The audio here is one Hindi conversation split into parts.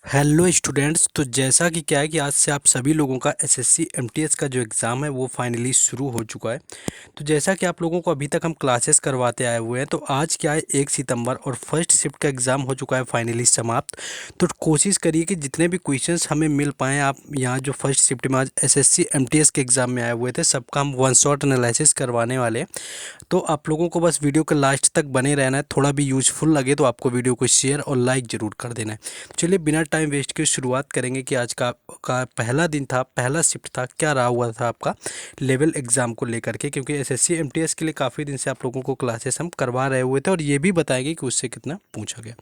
Hello students. तो जैसा कि क्या है कि आज से आप सभी लोगों का एसएससी एमटीएस का जो एग्ज़ाम है वो फाइनली शुरू हो चुका है। तो जैसा कि आप लोगों को अभी तक हम क्लासेस करवाते आए हुए हैं, तो आज क्या है 1 सितंबर और फर्स्ट शिफ्ट का एग्ज़ाम हो चुका है फाइनली समाप्त। तो कोशिश करिए कि जितने भी क्वेश्चंस हमें मिल पाएँ, आप यहाँ जो फर्स्ट शिफ्ट में आज एसएससी एमटीएस के एग्ज़ाम में आए हुए थे सबका हम वन शॉट एनालिसिस करवाने वाले हैं। तो आप लोगों को बस वीडियो के लास्ट तक बने रहना है। थोड़ा भी यूज़फुल लगे तो आपको वीडियो को शेयर और लाइक ज़रूर कर देना है। तो चलिए बिना टाइम वेस्ट के शुरुआत करेंगे कि आज का पहला दिन था, पहला शिफ्ट था, क्या रहा हुआ था आपका लेवल एग्ज़ाम को लेकर के, क्योंकि एसएससी एमटीएस के लिए काफ़ी दिन से आप लोगों को क्लासेस हम करवा रहे हुए थे और ये भी बताएंगे कि उससे कितना पूछा गया।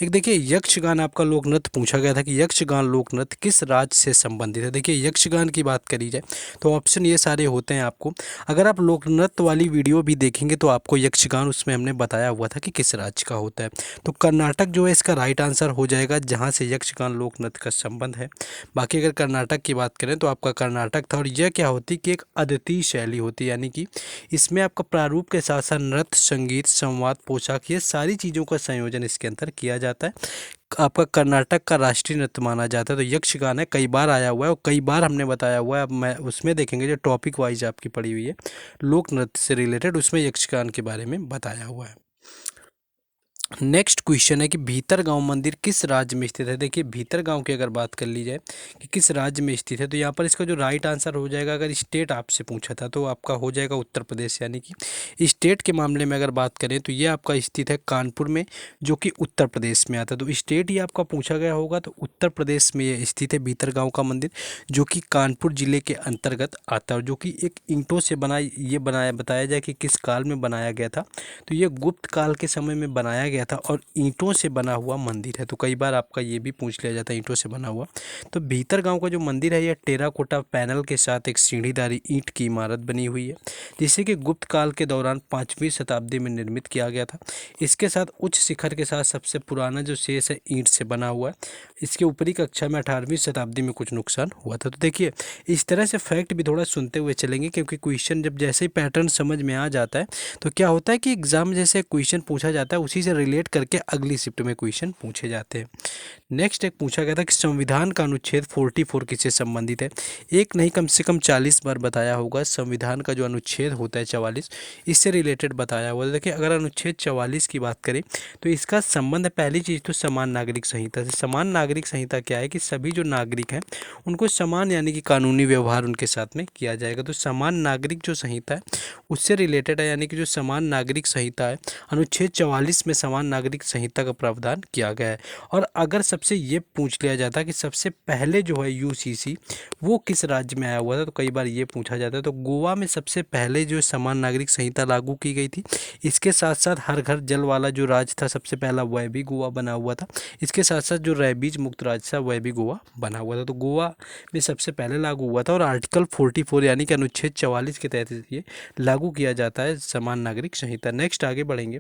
एक देखिए यक्षगान आपका लोक नृत्य पूछा गया था कि यक्षगान लोक नृत्य किस राज्य से संबंधित है। देखिए यक्षगान की बात करी जाए तो ऑप्शन ये सारे होते हैं आपको। अगर आप लोक नृत्य वाली वीडियो भी देखेंगे तो आपको यक्षगान उसमें हमने बताया हुआ था कि किस राज्य का होता है। तो कर्नाटक जो है इसका राइट आंसर हो जाएगा, जहाँ से यक्षगान लोक नृत्य का संबंध है। बाकी अगर कर्नाटक की बात करें तो आपका कर्नाटक था। और यह क्या होती कि एक अद्वितीय शैली होती है, यानी कि इसमें आपका प्रारूप के साथ साथ नृत्य, संगीत, संवाद, पोशाक, ये सारी चीज़ों का संयोजन इसके अंदर किया जाता है। आपका कर्नाटक का राष्ट्रीय नृत्य माना जाता है। तो यक्षगान है, कई बार आया हुआ है और कई बार हमने बताया हुआ है। अब मैं उसमें देखेंगे जो टॉपिक वाइज आपकी पड़ी हुई है लोक नृत्य से रिलेटेड, उसमें यक्षगान के बारे में बताया हुआ है। नेक्स्ट क्वेश्चन है कि भीतरगांव मंदिर किस राज्य में स्थित है। देखिए भीतरगांव की अगर बात कर ली जाए कि किस राज्य में स्थित है, तो यहाँ पर इसका जो राइट आंसर हो जाएगा, अगर स्टेट आपसे पूछा था तो आपका हो जाएगा उत्तर प्रदेश। यानी कि स्टेट के मामले में अगर बात करें तो ये आपका स्थित है कानपुर में, जो कि उत्तर प्रदेश में आता है। तो स्टेट ही आपका पूछा गया होगा तो उत्तर प्रदेश में ये स्थित है भीतरगांव का मंदिर, जो कि कानपुर जिले के अंतर्गत आता है, जो कि एक ईंटों से बनाया बताया जाए कि किस काल में बनाया गया था। तो ये गुप्त काल के समय में बनाया गया था और ईंटों से बना हुआ मंदिर है। तो कई बार आपका ये भी पूछ लिया जाता है ईंटों से बना हुआ। तो भीतरगांव का जो मंदिर है यह टेराकोटा पैनल के साथ एक सीढ़ीदारी ईंट की इमारत बनी हुई है, जिसे कि गुप्त काल के दौरान 5वीं शताब्दी में निर्मित किया गया था। इसके साथ उच्च शिखर के साथ सबसे पुराना जो शेष है ईंट से बना हुआ है। इसके ऊपरी कक्षा में 18वीं शताब्दी में कुछ नुकसान हुआ था। तो देखिए इस तरह से फैक्ट भी थोड़ा सुनते हुए चलेंगे, क्योंकि क्वेश्चन जब जैसे ही पैटर्न समझ में आ जाता है तो क्या होता है कि एग्जाम जैसे क्वेश्चन पूछा जाता है उसी से रिलेट करके अगली शिफ्ट में क्वेश्चन पूछे जाते हैं। नेक्स्ट एक पूछा गया था कि संविधान का अनुच्छेद 44 किससे संबंधित है। एक नहीं कम से कम 40 बार बताया होगा संविधान का जो अनुच्छेद होता है 44, इससे रिलेटेड बताया हुआ है। देखिए अगर अनुच्छेद 44 की बात करें तो इसका संबंध है, पहली चीज़ तो समान नागरिक संहिता से। समान नागरिक संहिता क्या है कि सभी जो नागरिक हैं उनको समान यानी कि कानूनी व्यवहार उनके साथ में किया जाएगा। तो समान नागरिक जो संहिता है उससे रिलेटेड है, यानी कि जो समान नागरिक संहिता है अनुच्छेद 44 में समान नागरिक संहिता का प्रावधान किया गया है। और अगर सबसे ये पूछ लिया जाता है कि सबसे पहले जो है यूसीसी वो किस राज्य में आया हुआ था, तो कई बार ये पूछा जाता है। तो गोवा में सबसे पहले जो समान नागरिक संहिता लागू की गई थी। इसके साथ साथ हर घर जल वाला जो राज्य था सबसे पहला, वह भी गोवा बना हुआ था। इसके साथ साथ जो रेबीज मुक्त राज्य था वह भी गोवा बना हुआ था। तो गोवा में सबसे पहले लागू हुआ था और आर्टिकल 44 यानी कि अनुच्छेद 44 के तहत ये लागू किया जाता है समान नागरिक संहिता। नेक्स्ट आगे बढ़ेंगे।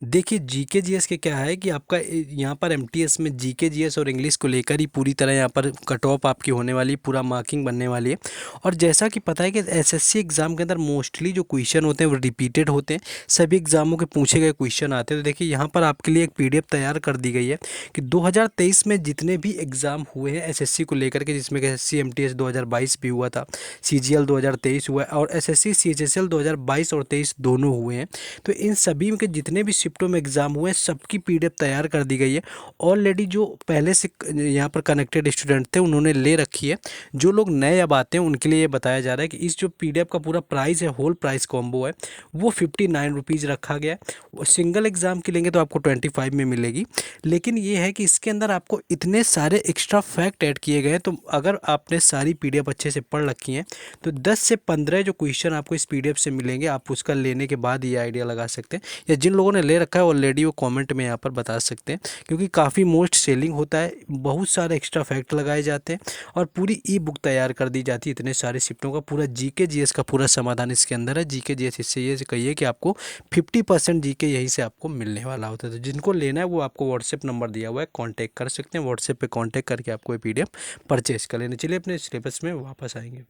देखिए जीके जीएस के क्या है कि आपका यहाँ पर एमटीएस में जीके जीएस और इंग्लिश को लेकर ही पूरी तरह यहाँ पर कट ऑफ आपकी होने वाली, पूरा मार्किंग बनने वाली है। और जैसा कि पता है कि एसएससी एग्ज़ाम के अंदर मोस्टली जो क्वेश्चन होते हैं वो रिपीटेड होते हैं, सभी एग्जामों के पूछे गए क्वेश्चन आते हैं। तो देखिए यहाँ पर आपके लिए एक पीडीएफ तैयार कर दी गई है कि 2023 में जितने भी एग्ज़ाम हुए हैं एसएससी को लेकर के, जिसमें कि एसएससी एमटीएस 2022 भी हुआ था, सीजीएल 2023 हुआ है और एसएससी सीएचएसएल 2022 और 23 दोनों हुए हैं। तो इन सभी के जितने भी शिफ्टों में एग्ज़ाम हुए हैं सबकी पीडीएफ तैयार कर दी गई है। ऑलरेडी जो पहले से यहाँ पर कनेक्टेड स्टूडेंट थे उन्होंने ले रखी है। जो लोग नए अब आते हैं उनके लिए ये बताया जा रहा है कि इस जो पीडीएफ का पूरा प्राइस है, होल प्राइस कॉम्बो है, वो 59 रुपीज़ रखा गया है। सिंगल एग्ज़ाम की लेंगे तो आपको 25 में मिलेगी। लेकिन ये है कि इसके अंदर आपको इतने सारे एक्स्ट्रा फैक्ट ऐड किए गए हैं। तो अगर आपने सारी पीडीएफ अच्छे से पढ़ रखी हैं तो 10 से 15 जो क्वेश्चन आपको इस पीडीएफ से मिलेंगे, आप उसका लेने के बाद ये आइडिया लगा सकते हैं। या जिन लोगों ने ले रखा है ऑलरेडी वो कमेंट में यहाँ पर बता सकते हैं, क्योंकि काफ़ी मोस्ट सेलिंग होता है, बहुत सारे एक्स्ट्रा फैक्ट लगाए जाते हैं और पूरी ई बुक तैयार कर दी जाती है इतने सारे शिफ्टों का। पूरा जीके जीएस का पूरा समाधान इसके अंदर है। जीके जीएस इससे ये कहिए कि आपको 50% जीके यहीं से आपको मिलने वाला होता है। तो जिनको लेना है वो आपको व्हाट्सएप नंबर दिया हुआ है, कॉन्टैक्ट कर सकते हैं। व्हाट्सएप पे कॉन्टैक्ट करके आपको ये पीडीएफ परचेज कर लेना। चलिए अपने सिलेबस में वापस आएंगे।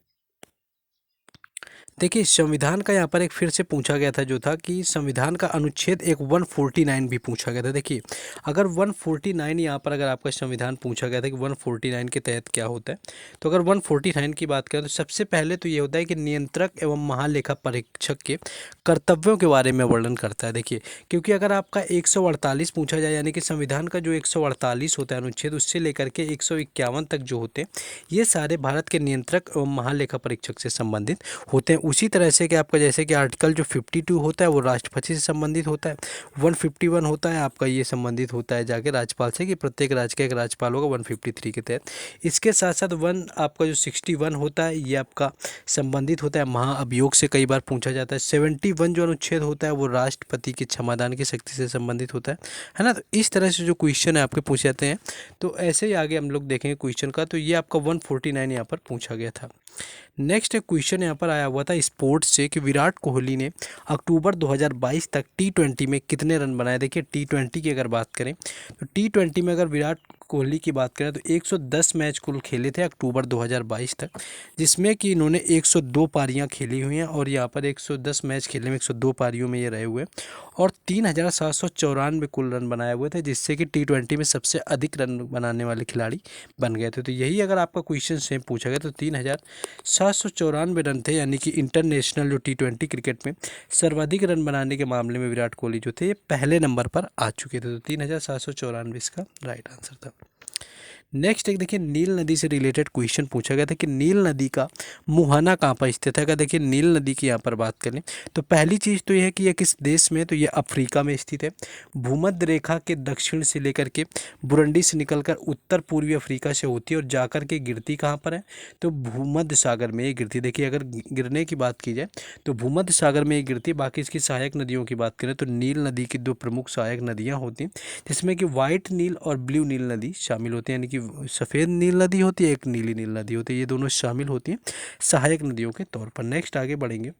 देखिए, संविधान का यहाँ पर एक फिर से पूछा गया था जो था कि संविधान का अनुच्छेद एक 149 भी पूछा गया था। देखिए, अगर 149 यहाँ पर अगर आपका संविधान पूछा गया था कि 149 के तहत क्या होता है, तो अगर 149 की बात करें तो सबसे पहले तो ये होता है कि नियंत्रक एवं महालेखा परीक्षक के कर्तव्यों के बारे में वर्णन करता है। देखिए, क्योंकि अगर आपका 148 पूछा जाए, यानी कि संविधान का जो 148 होता है अनुच्छेद, उससे लेकर के 151 तक जो होते हैं, ये सारे भारत के नियंत्रक एवं महालेखा परीक्षक से संबंधित होते हैं। उसी तरह से कि आपका जैसे कि आर्टिकल जो 52 होता है वो राष्ट्रपति से संबंधित होता है, 151 होता है आपका ये संबंधित होता है जाके राज्यपाल से, कि प्रत्येक राज्य का एक राज्यपाल होगा 153 के तहत। इसके साथ साथ वन आपका जो 61 होता है ये आपका संबंधित होता है महाअभियोग से, कई बार पूछा जाता है। 71 जो अनुच्छेद होता है वो राष्ट्रपति की क्षमादान की शक्ति से संबंधित होता है ना। तो इस तरह से जो क्वेश्चन है आपके पूछे जाते हैं। तो ऐसे ही आगे हम लोग देखेंगे क्वेश्चन का। तो ये आपका 149 यहाँ पर पूछा गया था। नेक्स्ट एक क्वेश्चन यहाँ पर आया हुआ था स्पोर्ट्स से कि विराट कोहली ने अक्टूबर 2022 तक टी20 में कितने रन बनाए। देखिए, टी20 की अगर बात करें तो टी20 में अगर विराट कोहली की बात करें तो 110 मैच कुल खेले थे अक्टूबर 2022 तक, जिसमें कि इन्होंने 102 पारियां खेली हुई हैं, और यहाँ पर 110 मैच खेलने में 102 पारियों में ये रहे हुए, और 3794 कुल रन बनाए हुए थे, जिससे कि टी20 में सबसे अधिक रन बनाने वाले खिलाड़ी बन गए थे। तो यही अगर आपका क्वेश्चन सेम पूछा गया तो 3794 रन थे, यानी कि इंटरनेशनल जो टी20 क्रिकेट में सर्वाधिक रन बनाने के मामले में विराट कोहली जो थे ये पहले नंबर पर आ चुके थे। तो 3794 इसका राइट आंसर था। नेक्स्ट एक देखिए, नील नदी से रिलेटेड क्वेश्चन पूछा गया था कि नील नदी का मुहाना कहाँ पर स्थित है। देखिए, नील नदी की यहाँ पर बात करें तो पहली चीज़ तो यह है कि यह किस देश में है, तो ये अफ्रीका में स्थित है। भूमध्य रेखा के दक्षिण से लेकर के बुरुंडी से निकलकर उत्तर पूर्वी अफ्रीका से होती है, और जाकर के गिरती कहाँ पर है, तो भूमध्य सागर में ये गिरती। देखिए, अगर गिरने की बात की जाए तो भूमध्य सागर में ये गिरती है। बाकी इसकी सहायक नदियों की बात करें तो नील नदी की दो प्रमुख सहायक नदियाँ होती हैं, जिसमें कि वाइट नील और ब्लू नील नदी शामिल होती हैं, यानी कि सफ़ेद नील नदी होती है, एक नीली नील नदी होती है, ये दोनों शामिल होती हैं सहायक नदियों के तौर पर। नेक्स्ट आगे बढ़ेंगे।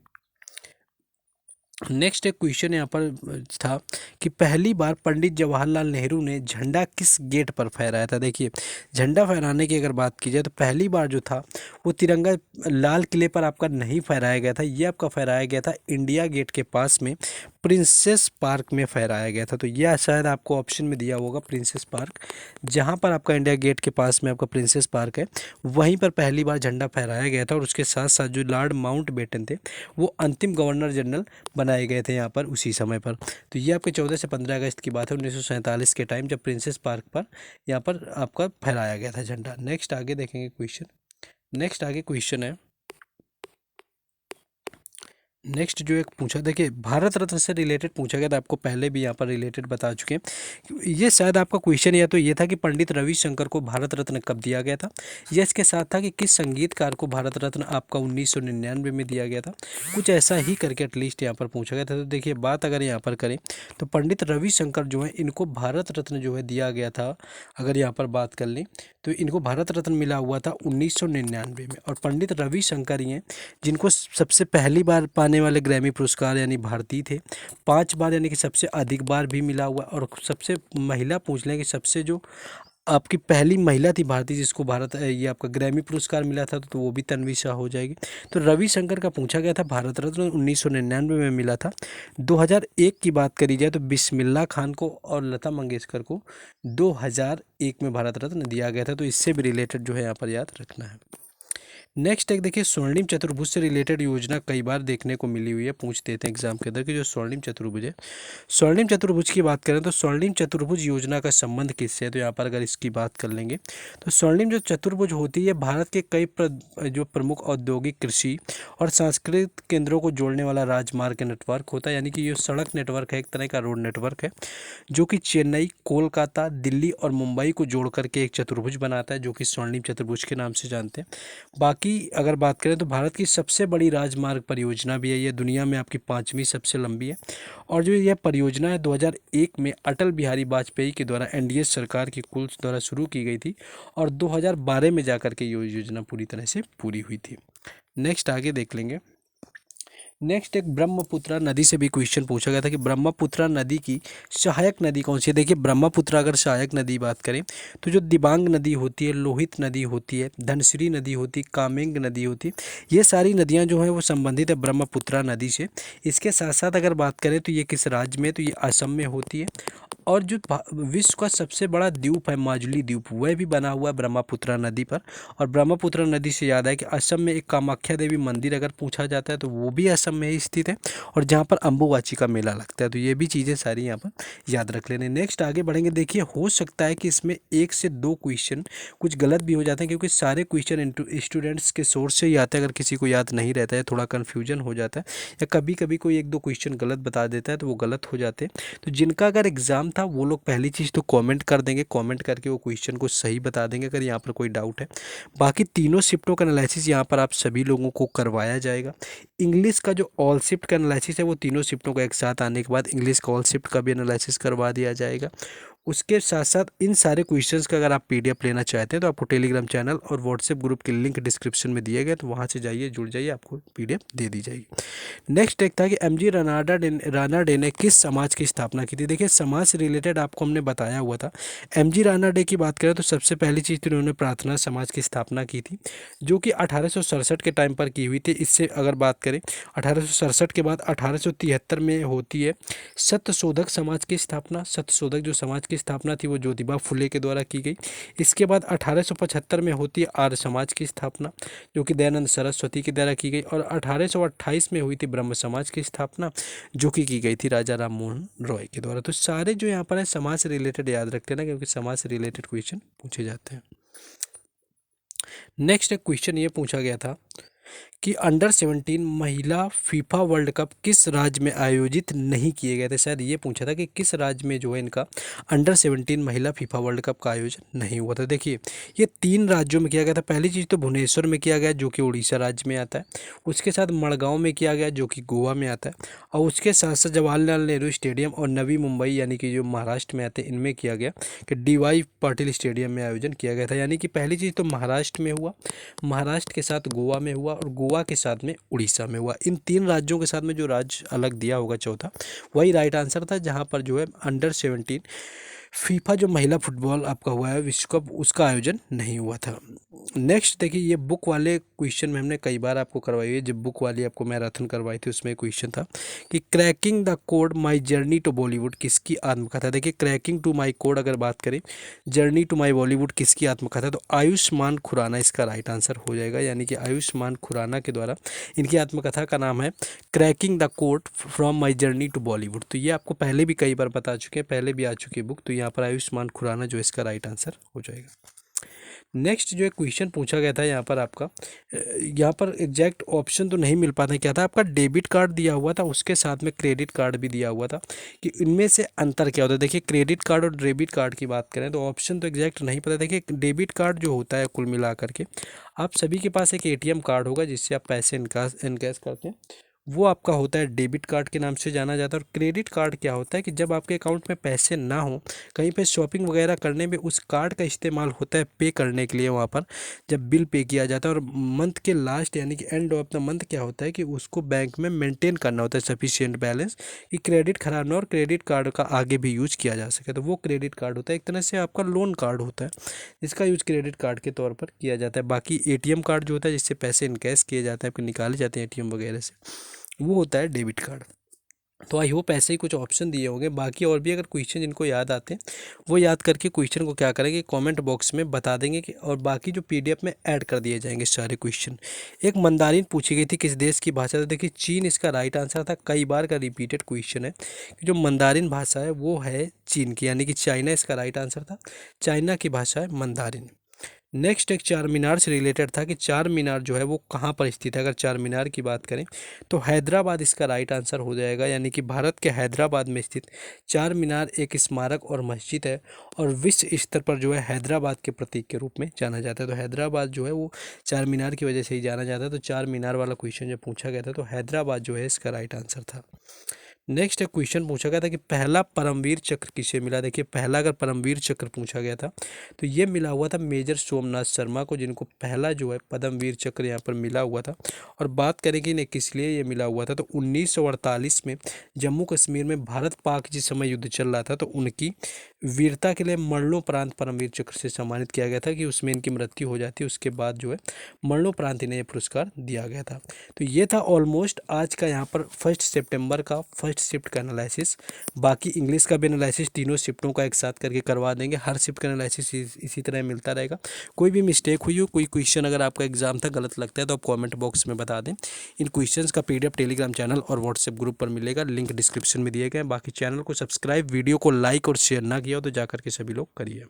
नेक्स्ट एक क्वेश्चन यहाँ पर था कि पहली बार पंडित जवाहरलाल नेहरू ने झंडा किस गेट पर फहराया था। देखिए, झंडा फहराने की अगर बात की जाए तो पहली बार जो था वो तिरंगा लाल किले पर आपका नहीं फहराया गया था, ये आपका फहराया गया था इंडिया गेट के पास में प्रिंसेस पार्क में फहराया गया था। तो यह शायद आपको ऑप्शन में दिया होगा प्रिंसेस पार्क, जहाँ पर आपका इंडिया गेट के पास में आपका प्रिंसेस पार्क है, वहीं पर पहली बार झंडा फहराया गया था। और उसके साथ साथ जो लॉर्ड माउंटबेटन थे वो अंतिम गवर्नर जनरल बनाए गए थे यहाँ पर उसी समय पर। तो ये आपके 14 से 15 अगस्त की बात है 1947 के टाइम, जब प्रिंसेस पार्क पर यहाँ पर आपका फहराया गया था झंडा। नेक्स्ट आगे देखेंगे क्वेश्चन। नेक्स्ट आगे क्वेश्चन है, नेक्स्ट जो एक पूछा, देखिए भारत रत्न से रिलेटेड पूछा गया था, आपको पहले भी यहाँ पर रिलेटेड बता चुके हैं। ये शायद आपका क्वेश्चन या तो ये था कि पंडित रविशंकर को भारत रत्न कब दिया गया था, या इसके साथ था कि किस संगीतकार को भारत रत्न आपका 1999 में दिया गया था। कुछ ऐसा ही करके एटलीस्ट यहाँ पर पूछा गया था। तो देखिए, बात अगर यहाँ पर करें तो पंडित रविशंकर जो है इनको भारत रत्न जो है दिया गया था, अगर यहाँ पर बात कर लें तो इनको भारत रत्न मिला हुआ था 1999 में। और पंडित रविशंकर ही हैं जिनको सबसे पहली बार पाने वाले ग्रैमी पुरस्कार यानी भारतीय थे, 5 बार यानी कि सबसे अधिक बार भी मिला हुआ। और सबसे महिला पूछ लें कि सबसे जो आपकी पहली महिला थी भारतीय जिसको भारत ये आपका ग्रैमी पुरस्कार मिला था, तो वो भी तन्वी शाह हो जाएगी। तो रविशंकर का पूछा गया था भारत रत्न 1999 में मिला था। 2001 की बात करी जाए तो बिस्मिल्लाह खान को और लता मंगेशकर को 2001 में भारत रत्न दिया गया था। तो इससे भी रिलेटेड जो है यहाँ पर याद रखना है। नेक्स्ट एक देखिए, स्वर्णिम चतुर्भुज से रिलेटेड योजना कई बार देखने को मिली हुई है, पूछ देते हैं एग्जाम के अंदर कि जो स्वर्णिम चतुर्भुज है, स्वर्णिम चतुर्भुज की बात करें तो स्वर्णिम चतुर्भुज योजना का संबंध किससे है। तो यहाँ पर अगर इसकी बात कर लेंगे तो स्वर्णिम जो चतुर्भुज होती है भारत के कई जो प्रमुख औद्योगिक, कृषि और सांस्कृतिक केंद्रों को जोड़ने वाला राजमार्ग नेटवर्क होता है, यानी कि ये सड़क नेटवर्क है, एक तरह का रोड नेटवर्क है, जो कि चेन्नई, कोलकाता, दिल्ली और मुंबई को जोड़ करके एक चतुर्भुज बनाता है, जो कि स्वर्णिम चतुर्भुज के नाम से जानते हैं। बाकी अगर बात करें तो भारत की सबसे बड़ी राजमार्ग परियोजना भी है, ये दुनिया में आपकी 5वीं सबसे लंबी है। और जो यह परियोजना है 2001 में अटल बिहारी वाजपेयी के द्वारा एनडीए सरकार की कुल द्वारा शुरू की गई थी, और 2012 में जाकर के ये योजना पूरी तरह से पूरी हुई थी। नेक्स्ट आगे देख लेंगे। नेक्स्ट एक ब्रह्मपुत्रा नदी से भी क्वेश्चन पूछा गया था कि ब्रह्मपुत्रा नदी की सहायक नदी कौन सी है। देखिए ब्रह्मपुत्रा अगर सहायक नदी बात करें तो जो दिबांग नदी होती है, लोहित नदी होती है, धनसिरी नदी होती है, कामेंग नदी होती है, ये सारी नदियां जो हैं वो संबंधित है ब्रह्मपुत्रा नदी से। इसके साथ साथ अगर बात करें तो ये किस राज्य में, तो ये असम में होती है। और जो विश्व का सबसे बड़ा द्वीप है माजुली द्वीप, वह भी बना हुआ है ब्रह्मपुत्रा नदी पर। और ब्रह्मपुत्रा नदी से याद है कि असम में एक कामाख्या देवी मंदिर अगर पूछा जाता है तो वो भी असम में ही स्थित है, और जहाँ पर अम्बुबाची का मेला लगता है। तो ये भी चीज़ें सारी यहाँ पर याद रख लेने। नेक्स्ट आगे बढ़ेंगे। देखिए हो सकता है कि इसमें 1 से 2 क्वेश्चन कुछ गलत भी हो जाते हैं, क्योंकि सारे क्वेश्चन स्टूडेंट्स के सोर्स से ही आते हैं। अगर किसी को याद नहीं रहता है, थोड़ा कन्फ्यूजन हो जाता है, या कभी कभी कोई 1-2 क्वेश्चन गलत बता देता है तो वो गलत हो जाते हैं। तो जिनका अगर एग्ज़ाम था वो लोग पहली चीज़ तो कमेंट कर देंगे, कमेंट करके वो क्वेश्चन को सही बता देंगे अगर यहाँ पर कोई डाउट है। बाकी तीनों शिफ्टों का एनालिसिस यहाँ पर आप सभी लोगों को करवाया जाएगा। इंग्लिश का जो ऑल शिफ्ट का एनालिसिस है वो तीनों शिफ्टों का एक साथ आने के बाद इंग्लिश का ऑल शिफ्ट का भी एनालिसिस करवा दिया जाएगा। उसके साथ साथ इन सारे क्वेश्चंस का अगर आप पीडीएफ लेना चाहते हैं तो आपको टेलीग्राम चैनल और व्हाट्सएप ग्रुप के लिंक डिस्क्रिप्शन में दिए गए, तो वहाँ से जाइए, जुड़ जाइए, आपको पीडीएफ दे दी जाएगी। नेक्स्ट एक था कि एमजी रानाडे ने किस समाज की स्थापना की थी। देखिए समाज से रिलेटेड आपको हमने बताया हुआ था। एमजी रानाडे की बात करें तो सबसे पहली चीज़ तो उन्होंने प्रार्थना समाज की स्थापना की थी, जो कि 1867 के टाइम पर की हुई थी। इससे अगर बात करें 1867 के बाद 1873 में होती है सत्यशोधक समाज की स्थापना। सत्यशोधक जो समाज की स्थापना थी वो ज्योतिबा फुले के द्वारा की गई। इसके बाद 1875 में होती है आर्य समाज की स्थापना, जो कि दयानंद सरस्वती के द्वारा की गई। और 1828 में हुई थी ब्रह्म समाज की स्थापना, जो कि की गई थी राजा राम मोहन रॉय के द्वारा। तो सारे जो यहाँ पर है समाज से रिलेटेड याद रखते हैं ना, क्योंकि समाज से रिलेटेड क्वेश्चन पूछे जाते हैं। नेक्स्ट एक क्वेश्चन ये पूछा गया था कि अंडर 17 महिला फीफा वर्ल्ड कप किस राज्य में आयोजित नहीं किए गए थे। शायद ये पूछा था कि किस राज्य में जो है इनका अंडर 17 महिला फीफा वर्ल्ड कप का आयोजन नहीं हुआ था। देखिए ये 3 राज्यों में किया गया था। पहली चीज़ तो भुवनेश्वर में किया गया, जो कि उड़ीसा राज्य में आता है। उसके साथ मड़गांव में किया गया, जो कि गोवा में आता है। और उसके साथ साथ जवाहरलाल नेहरू स्टेडियम और नवी मुंबई यानी कि जो महाराष्ट्र में आते हैं, इनमें किया गया कि DY पाटिल स्टेडियम में आयोजन किया गया था। यानी कि पहली चीज़ तो महाराष्ट्र में हुआ, महाराष्ट्र के साथ गोवा में हुआ, और गोवा के साथ में उड़ीसा में हुआ। इन 3 राज्यों के साथ में जो राज्य अलग दिया होगा चौथा, वही राइट आंसर था, जहां पर जो है अंडर 17 फीफा जो महिला फुटबॉल आपका हुआ है विश्व कप, उसका आयोजन नहीं हुआ था। नेक्स्ट देखिए ये बुक वाले क्वेश्चन में हमने कई बार आपको करवाई है। जब बुक वाली आपको मैराथन करवाई थी उसमें क्वेश्चन था कि cracking the code my journey to Bollywood किसकी आत्मकथा। देखिए क्रैकिंग टू माई कोड अगर बात करें, जर्नी टू माई बॉलीवुड किसकी आत्मकथा, तो आयुष्मान खुराना इसका राइट आंसर हो जाएगा। यानी कि आयुष्मान खुराना के द्वारा इनकी आत्मकथा का नाम है cracking the code from my journey to Bollywood. तो ये आपको पहले भी कई बार बता चुके हैं, पहले भी आ चुकी है बुक। तो यहाँ पर आयुष्मान खुराना जो इसका राइट आंसर हो जाएगा। नेक्स्ट जो एक क्वेश्चन पूछा गया था यहाँ पर आपका, यहाँ पर एग्जैक्ट ऑप्शन तो नहीं मिल पाता, क्या था आपका डेबिट कार्ड दिया हुआ था, उसके साथ में क्रेडिट कार्ड भी दिया हुआ था, कि इनमें से अंतर क्या होता है। देखिए क्रेडिट कार्ड और डेबिट कार्ड की बात करें तो ऑप्शन तो एग्जैक्ट नहीं पता। देखिए डेबिट कार्ड जो होता है कुल मिला करके आप सभी के पास एक ATM कार्ड होगा जिससे आप पैसे इनकैश करते हैं, वो आपका होता है डेबिट कार्ड के नाम से जाना जाता है। और क्रेडिट कार्ड क्या होता है कि जब आपके अकाउंट में पैसे ना हो, कहीं पे शॉपिंग वगैरह करने में उस कार्ड का इस्तेमाल होता है पे करने के लिए, वहाँ पर जब बिल पे किया जाता है। और मंथ के लास्ट यानी कि एंड ऑफ द मंथ क्या होता है कि उसको बैंक में मेंटेन करना होता है सफिशिएंट बैलेंस, कि क्रेडिट खराब ना हो और क्रेडिट कार्ड का आगे भी यूज किया जा सके। तो वो क्रेडिट कार्ड होता है, एक तरह से आपका लोन कार्ड होता है, जिसका यूज क्रेडिट कार्ड के तौर पर किया जाता है। बाकी ATM कार्ड जो होता है जिससे पैसे इनकैश किए जाते हैं, आपके निकाले जाते हैं ATM वगैरह से, वो होता है डेबिट कार्ड। तो आई होप ऐसे ही कुछ ऑप्शन दिए होंगे। बाकी और भी अगर क्वेश्चन जिनको याद आते हैं वो याद करके क्वेश्चन को क्या करेंगे कमेंट बॉक्स में बता देंगे कि, और बाकी जो PDF में ऐड कर दिए जाएंगे सारे क्वेश्चन। एक मंदारिन पूछी गई थी किस देश की भाषा, तो देखिए चीन इसका राइट आंसर था। कई बार का रिपीटेड क्वेश्चन है कि जो मंदारिन भाषा है वो है चीन की, यानी कि चाइना इसका राइट आंसर था। चाइना की भाषा है मंदारिन। नेक्स्ट एक चार मीनार से रिलेटेड था कि चार मीनार जो है वो कहाँ पर स्थित है। अगर चार मीनार की बात करें तो हैदराबाद इसका राइट आंसर हो जाएगा। यानी कि भारत के हैदराबाद में स्थित चार मीनार एक स्मारक और मस्जिद है, और विश्व स्तर पर जो है हैदराबाद के प्रतीक के रूप में जाना जाता है। तो हैदराबाद जो है वो चार मीनार की वजह से ही जाना जाता है। तो चार मीनार वाला क्वेश्चन जब पूछा गया था तो हैदराबाद जो है इसका राइट आंसर था। नेक्स्ट एक क्वेश्चन पूछा गया था कि पहला परमवीर चक्र किसे मिला। देखिए पहला अगर परमवीर चक्र पूछा गया था तो ये मिला हुआ था मेजर सोमनाथ शर्मा को, जिनको पहला जो है परमवीर चक्र यहाँ पर मिला हुआ था। और बात करें कि इन्हें किस लिए ये मिला हुआ था, तो 1948 में जम्मू कश्मीर में भारत पाक जिस समय युद्ध चल रहा था तो उनकी वीरता के लिए मरणोपरांत परमवीर चक्र से सम्मानित किया गया था कि उसमें इनकी मृत्यु हो जाती, उसके बाद जो है मरणोपरांत इन्हें ये पुरस्कार दिया गया था। तो ये था ऑलमोस्ट आज का यहाँ पर 1 सितंबर का फर्स्ट शिफ्ट का एनालिसिस। बाकी इंग्लिश का भी एनालिसिस तीनों शिफ्टों का एक साथ करके करवा देंगे। हर शिफ्ट का एनालिसिस इसी तरह मिलता रहेगा। कोई भी मिस्टेक हुई हो, कोई क्वेश्चन अगर आपका एग्जाम था गलत लगता है तो आप कमेंट बॉक्स में बता दें। इन क्वेश्चंस का पीडीएफ टेलीग्राम चैनल और व्हाट्सएप ग्रुप पर मिलेगा, लिंक डिस्क्रिप्शन में दिए गए। बाकी चैनल को सब्सक्राइब, वीडियो को लाइक और शेयर ना किया हो तो जाकर के सभी लोग करिए।